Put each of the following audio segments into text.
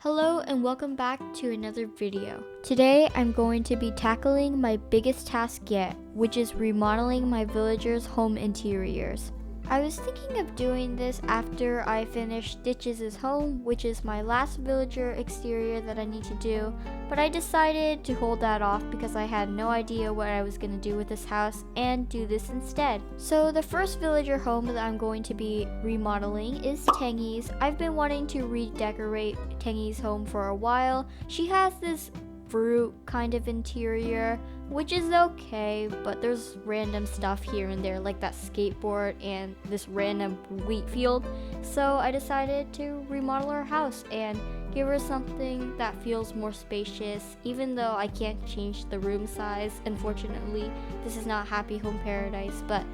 Hello and welcome back to another video. Today I'm going to be tackling my biggest task yet, which is remodeling my villagers' home interiors. I was thinking of doing this after I finished Stitches' home, which is my last villager exterior that I need to do, but I decided to hold that off because I had no idea what I was going to do with this house and do this instead. So the first villager home that I'm going to be remodeling is Tangy's. I've been wanting to redecorate Tangy's home for a while. She has this fruit kind of interior, which is okay, but there's random stuff here and there, like that skateboard and this random wheat field. So I decided to remodel her house and give her something that feels more spacious, even though I can't change the room size. Unfortunately, this is not Happy Home Paradise, but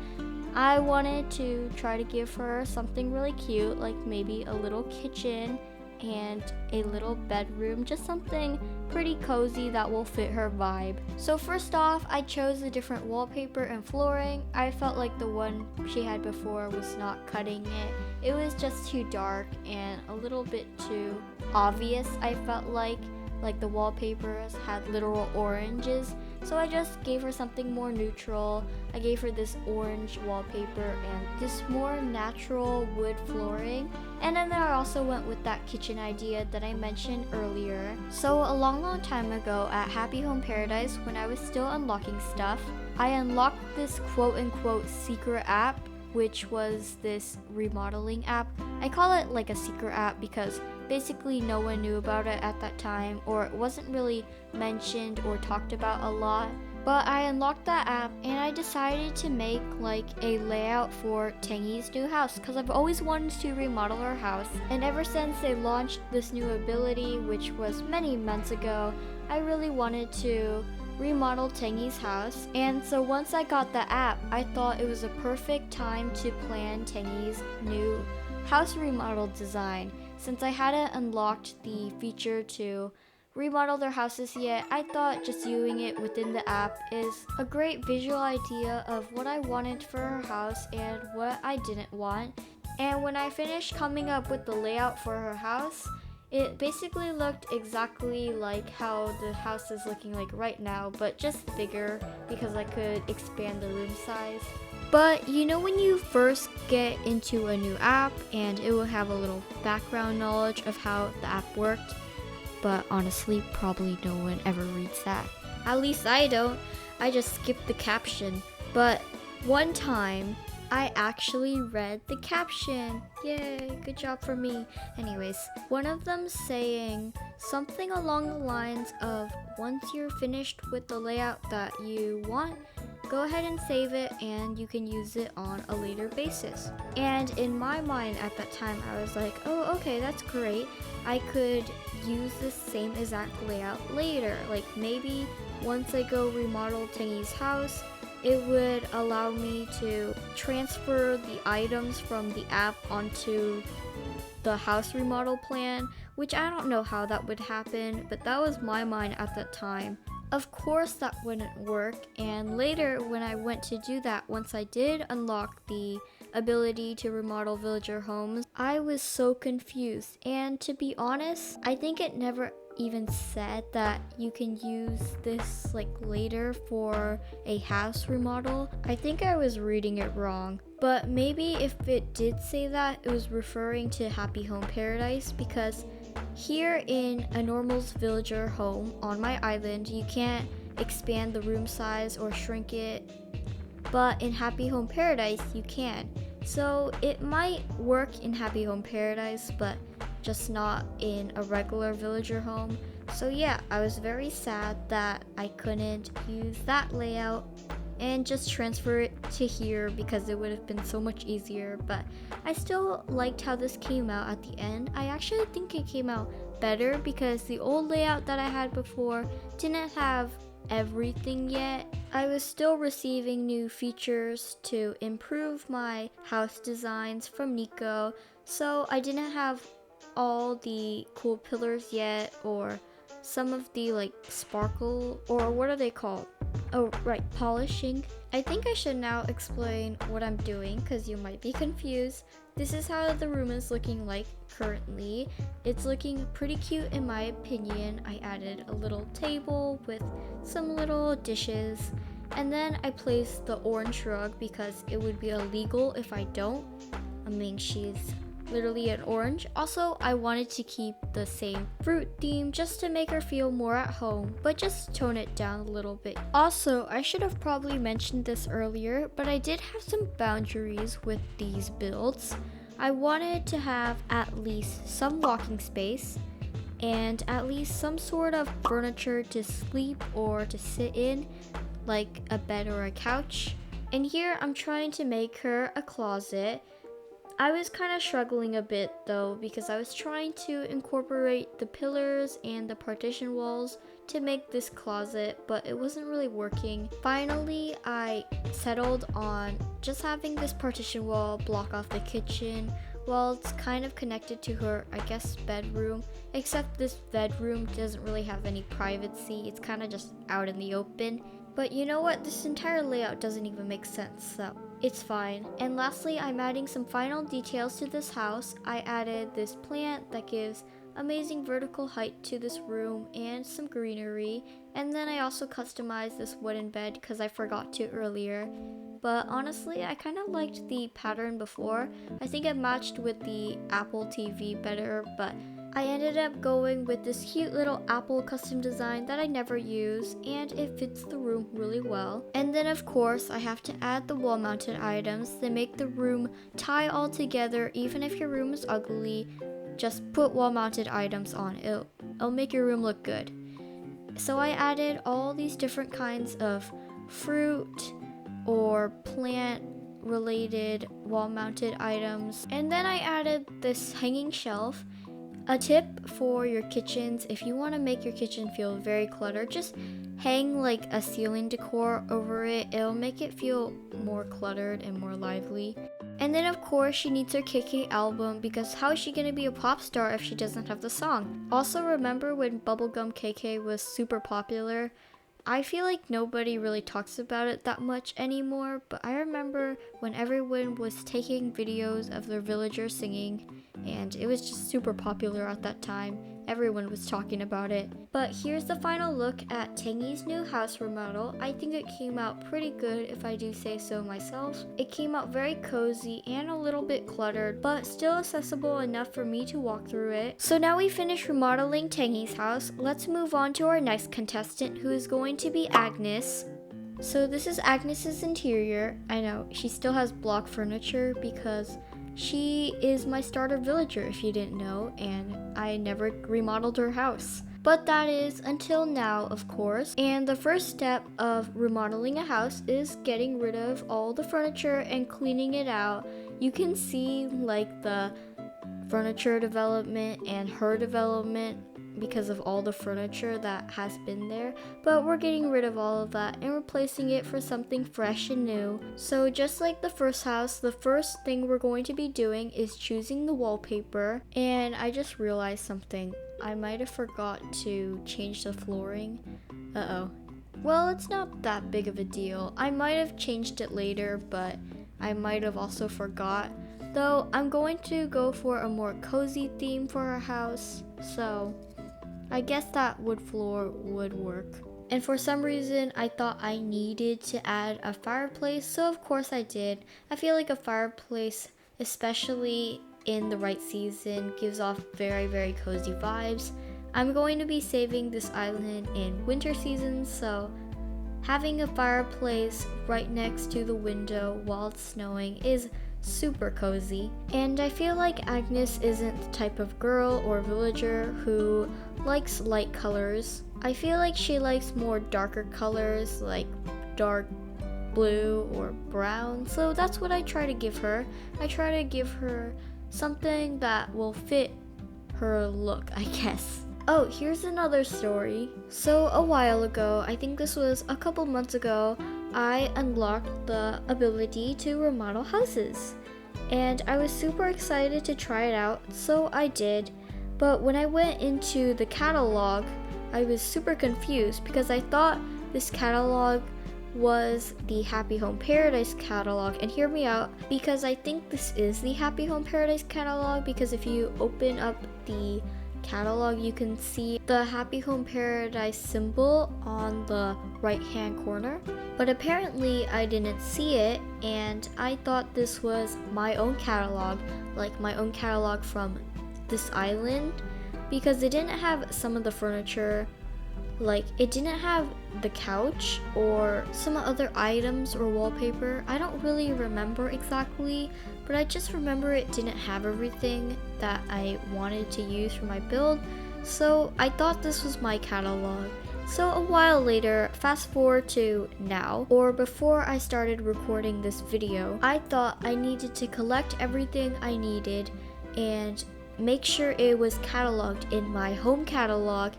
I wanted to try to give her something really cute, like maybe a little kitchen and a little bedroom, just something pretty cozy that will fit her vibe. So first off, I chose a different wallpaper and flooring. I felt like the one she had before was not cutting it. It was just too dark and a little bit too obvious, I felt like the wallpapers had literal oranges. So I just gave her something more neutral. I gave her this orange wallpaper and this more natural wood flooring. And then I also went with that kitchen idea that I mentioned earlier. So a long time ago at Happy Home Paradise, when I was still unlocking stuff, I unlocked this quote-unquote secret app, which was this remodeling app. I call it like a secret app because basically no one knew about it at that time, or it wasn't really mentioned or talked about a lot. But I unlocked that app and I decided to make like a layout for Tangy's new house because I've always wanted to remodel her house. And ever since they launched this new ability, which was many months ago, I really wanted to remodel Tangy's house. And so once I got the app, I thought it was a perfect time to plan Tangy's new house remodel design. Since I hadn't unlocked the feature to remodel their houses yet, I thought just viewing it within the app is a great visual idea of what I wanted for her house and what I didn't want. And when I finished coming up with the layout for her house, it basically looked exactly like how the house is looking like right now, but just bigger because I could expand the room size. But you know when you first get into a new app and it will have a little background knowledge of how the app worked? But honestly, probably no one ever reads that. At least I don't. I just skip the caption. But one time, I actually read the caption. Yay, good job for me. Anyways, one of them saying something along the lines of, once you're finished with the layout that you want, go ahead and save it and you can use it on a later basis. And in my mind at that time, I was like, oh, okay, that's great. I could use the same exact layout later. Like maybe once I go remodel Tangy's house, it would allow me to transfer the items from the app onto the house remodel plan, which I don't know how that would happen, but that was my mind at that time. Of course that wouldn't work, and later when I went to do that, once I did unlock the ability to remodel villager homes, I was so confused. And to be honest, I think it never even said that you can use this like later for a house remodel. I think I was reading it wrong. But maybe if it did say that, it was referring to Happy Home Paradise, because here in a normal's villager home on my island, you can't expand the room size or shrink it, but in Happy Home Paradise you can. So it might work in Happy Home Paradise, but just not in a regular villager home. So yeah, I was very sad that I couldn't use that layout and just transfer it to here because it would have been so much easier. But I still liked how this came out at the end. I actually think it came out better because the old layout that I had before didn't have everything yet. I was still receiving new features to improve my house designs from Nico, so I didn't have all the cool pillars yet, or some of the like sparkle, or what are they called? Oh, right, polishing. I think I should now explain what I'm doing because you might be confused. This is how the room is looking like currently. It's looking pretty cute in my opinion. I added a little table with some little dishes, and then I placed the orange rug because it would be illegal if I don't. I mean, she's literally an orange. Also, I wanted to keep the same fruit theme just to make her feel more at home, but just tone it down a little bit. Also, I should have probably mentioned this earlier, but I did have some boundaries with these builds. I wanted to have at least some walking space and at least some sort of furniture to sleep or to sit in, like a bed or a couch. And here I'm trying to make her a closet. I was kind of struggling a bit though because I was trying to incorporate the pillars and the partition walls to make this closet, but it wasn't really working. Finally, I settled on just having this partition wall block off the kitchen while it's kind of connected to her, I guess, bedroom, except this bedroom doesn't really have any privacy. It's kind of just out in the open. But you know what? This entire layout doesn't even make sense, so it's fine. And lastly, I'm adding some final details to this house. I added this plant that gives amazing vertical height to this room and some greenery. And then I also customized this wooden bed because I forgot to earlier. But honestly, I kind of liked the pattern before. I think it matched with the Apple TV better, but I ended up going with this cute little Apple custom design that I never use, and it fits the room really well. And then of course, I have to add the wall mounted items that make the room tie all together. Even if your room is ugly, just put wall mounted items on. It'll make your room look good. So I added all these different kinds of fruit or plant related wall mounted items. And then I added this hanging shelf. A tip for your kitchens, if you want to make your kitchen feel very cluttered, just hang like a ceiling decor over it. It'll make it feel more cluttered and more lively. And then of course she needs her KK album because how is she going to be a pop star if she doesn't have the song? Also, remember when Bubblegum KK was super popular? I feel like nobody really talks about it that much anymore, but I remember when everyone was taking videos of their villagers singing, and it was just super popular at that time. Everyone was talking about it. But here's the final look at Tangy's new house remodel. I think it came out pretty good if I do say so myself. It came out very cozy and a little bit cluttered, but still accessible enough for me to walk through it. So now we finished remodeling Tangy's house. Let's move on to our next contestant, who is going to be Agnes. So this is Agnes's interior. I know, she still has block furniture because she is my starter villager, if you didn't know, and I never remodeled her house. But that is until now, of course. And the first step of remodeling a house is getting rid of all the furniture and cleaning it out. You can see like the furniture development and her development because of all the furniture that has been there, but we're getting rid of all of that and replacing it for something fresh and new. So just like the first house, the first thing we're going to be doing is choosing the wallpaper. And I just realized something. I might have forgot to change the flooring. Well, it's not that big of a deal. I might have changed it later, but I might have also forgot. Though I'm going to go for a more cozy theme for our house, so I guess that wood floor would work. And for some reason, I thought I needed to add a fireplace, so of course I did. I feel like a fireplace, especially in the right season, gives off very, very cozy vibes. I'm going to be saving this island in winter season, so having a fireplace right next to the window while it's snowing is super cozy. And I feel like Agnes isn't the type of girl or villager who likes light colors. I feel like she likes more darker colors like dark blue or brown, so that's what I try to give her. I try to give her something that will fit her look, I guess. Oh, here's another story. So a while ago, I think this was a couple months ago, I unlocked the ability to remodel houses. And I was super excited to try it out, so I did. But when I went into the catalog, I was super confused because I thought this catalog was the Happy Home Paradise catalog. And hear me out, because I think this is the Happy Home Paradise catalog, because if you open up the catalog, you can see the Happy Home Paradise symbol on the right hand corner. But apparently I didn't see it, and I thought this was my own catalog, like my own catalog from this island, because it didn't have some of the furniture. Like, it didn't have the couch or some other items or wallpaper. I don't really remember exactly, but I just remember it didn't have everything that I wanted to use for my build, so I thought this was my catalog. So a while later, fast forward to now, or before I started recording this video, I thought I needed to collect everything I needed and make sure it was cataloged in my home catalog,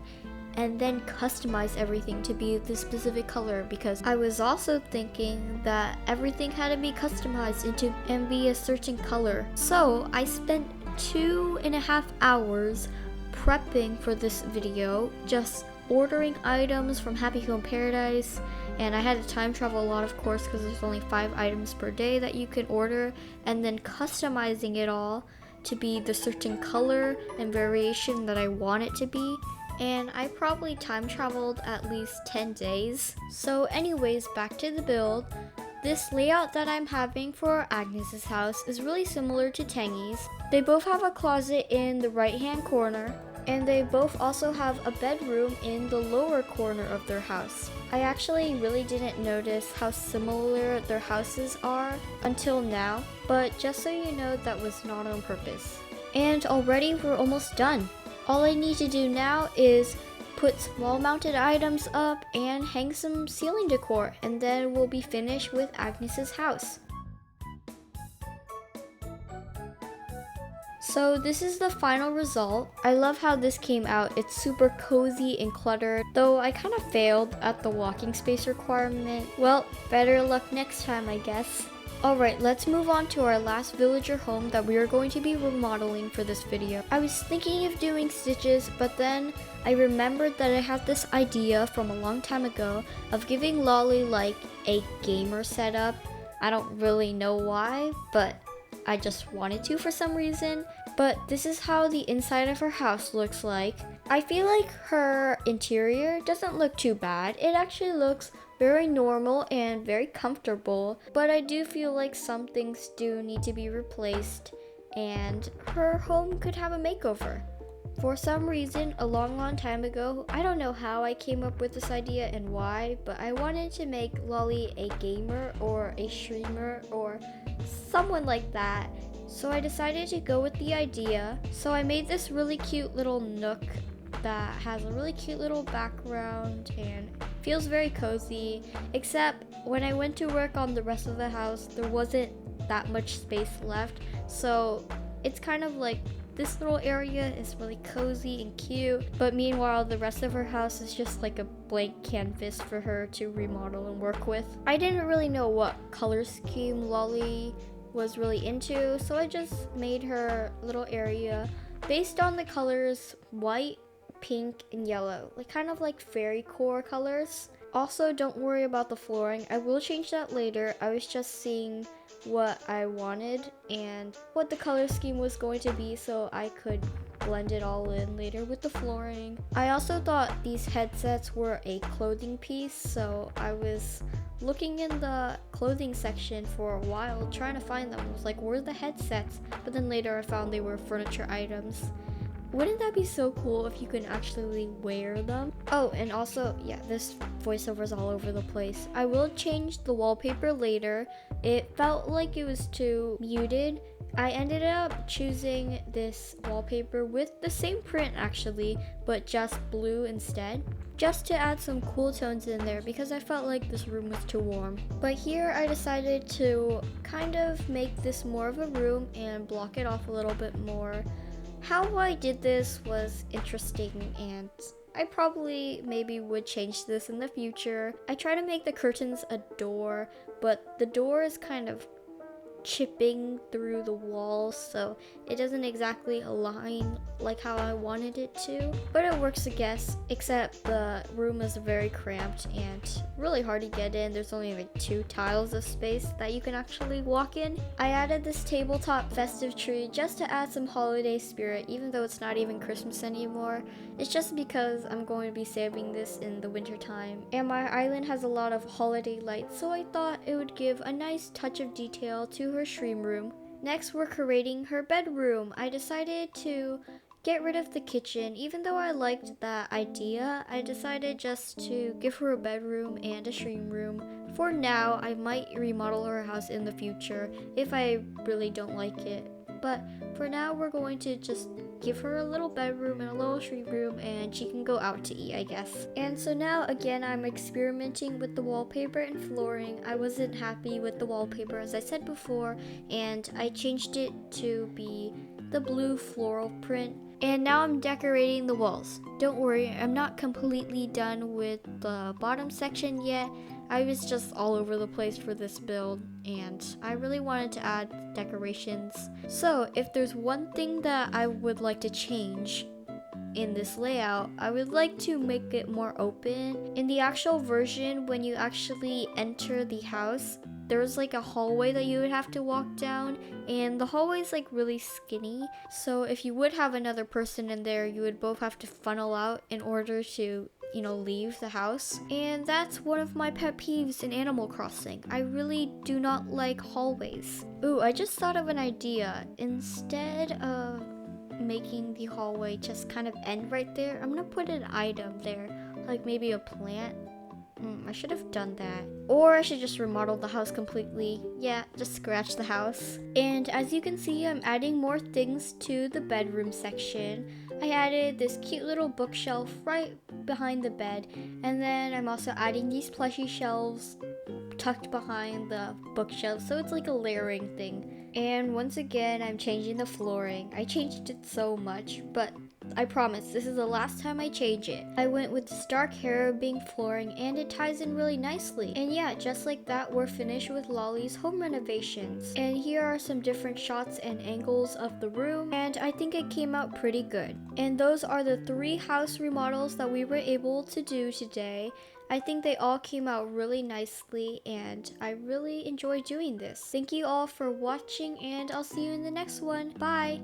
and then customize everything to be the specific color, because I was also thinking that everything had to be customized into and be a certain color. So I spent 2.5 hours prepping for this video, just ordering items from Happy Home Paradise, and I had to time travel a lot, of course, because there's only 5 items per day that you can order, and then customizing it all to be the certain color and variation that I want it to be. And I probably time traveled at least 10 days. So anyways, back to the build. This layout that I'm having for Agnes's house is really similar to Tangy's. They both have a closet in the right hand corner, and they both also have a bedroom in the lower corner of their house. I actually really didn't notice how similar their houses are until now, but just so you know, that was not on purpose. And already we're almost done. All I need to do now is put wall-mounted items up and hang some ceiling decor, and then we'll be finished with Agnes's house. So this is the final result. I love how this came out. It's super cozy and cluttered, though I kind of failed at the walking space requirement. Well, better luck next time, I guess. Alright, let's move on to our last villager home that we are going to be remodeling for this video. I was thinking of doing stitches, but then I remembered that I had this idea from a long time ago of giving Lolly like a gamer setup. I don't really know why, but I just wanted to for some reason. But this is how the inside of her house looks like. I feel like her interior doesn't look too bad. It actually looks very normal and very comfortable, but I do feel like some things do need to be replaced, and her home could have a makeover. For some reason, a long time ago, I don't know how I came up with this idea and why, but I wanted to make Lolly a gamer or a streamer or someone like that. So I decided to go with the idea. So I made this really cute little nook that has a really cute little background and feels very cozy, except when I went to work on the rest of the house, there wasn't that much space left. So it's kind of like this little area is really cozy and cute, but meanwhile the rest of her house is just like a blank canvas for her to remodel and work with. I didn't really know what color scheme Lolly was really into, so I just made her little area based on the colors white, pink, and yellow, like kind of like fairy core colors. Also, don't worry about the flooring. I will change that later. I was just seeing what I wanted and what the color scheme was going to be so I could blend it all in later with the flooring. I also thought these headsets were a clothing piece, so I was looking in the clothing section for a while trying to find them. I was like, where's the headsets? But then later I found they were furniture items. Wouldn't that be so cool if you could actually wear them? Oh, and also, yeah, this voiceover is all over the place. I will change the wallpaper later. It felt like it was too muted. I ended up choosing this wallpaper with the same print actually, but just blue instead, just to add some cool tones in there because I felt like this room was too warm. But here I decided to kind of make this more of a room and block it off a little bit more. How I did this was interesting, and I probably maybe would change this in the future. I try to make the curtains a door, but the door is kind of chipping through the walls, so it doesn't exactly align like how I wanted it to, but it works, I guess, except the room is very cramped and really hard to get in. There's only like 2 tiles of space that you can actually walk in. I added this tabletop festive tree just to add some holiday spirit, even though it's not even Christmas anymore. It's just because I'm going to be saving this in the winter time, and my island has a lot of holiday lights, so I thought it would give a nice touch of detail to her stream room. Next, we're creating her bedroom. I decided to get rid of the kitchen. Even though I liked that idea, I decided just to give her a bedroom and a stream room. For now, I might remodel her house in the future if I really don't like it. But for now, we're going to just give her a little bedroom and a little stream room, and she can go out to eat, I guess. And so now, again, I'm experimenting with the wallpaper and flooring. I wasn't happy with the wallpaper, as I said before, and I changed it to be the blue floral print. And now I'm decorating the walls. Don't worry, I'm not completely done with the bottom section yet. I was just all over the place for this build, and I really wanted to add decorations. So if there's one thing that I would like to change in this layout, I would like to make it more open. In the actual version, when you actually enter the house, there's like a hallway that you would have to walk down, and the hallway is like really skinny. So if you would have another person in there, you would both have to funnel out in order to leave the house. And that's one of my pet peeves in Animal Crossing. I really do not like hallways. Ooh, I just thought of an idea. Instead of making the hallway just kind of end right there, I'm gonna put an item there, like maybe a plant. I should have done that. Or I should just remodel the house completely. Yeah, just scratch the house. And as you can see, I'm adding more things to the bedroom section. I added this cute little bookshelf right behind the bed. And then I'm also adding these plushy shelves tucked behind the bookshelf, so it's like a layering thing. And once again, I'm changing the flooring. I changed it so much, but I promise this is the last time I change it. I went with this dark herring flooring, and it ties in really nicely. And yeah, just like that, we're finished with Lolly's home renovations. And here are some different shots and angles of the room, and I think it came out pretty good. And those are the 3 house remodels that we were able to do today. I think they all came out really nicely, and I really enjoyed doing this. Thank you all for watching, and I'll see you in the next one. Bye!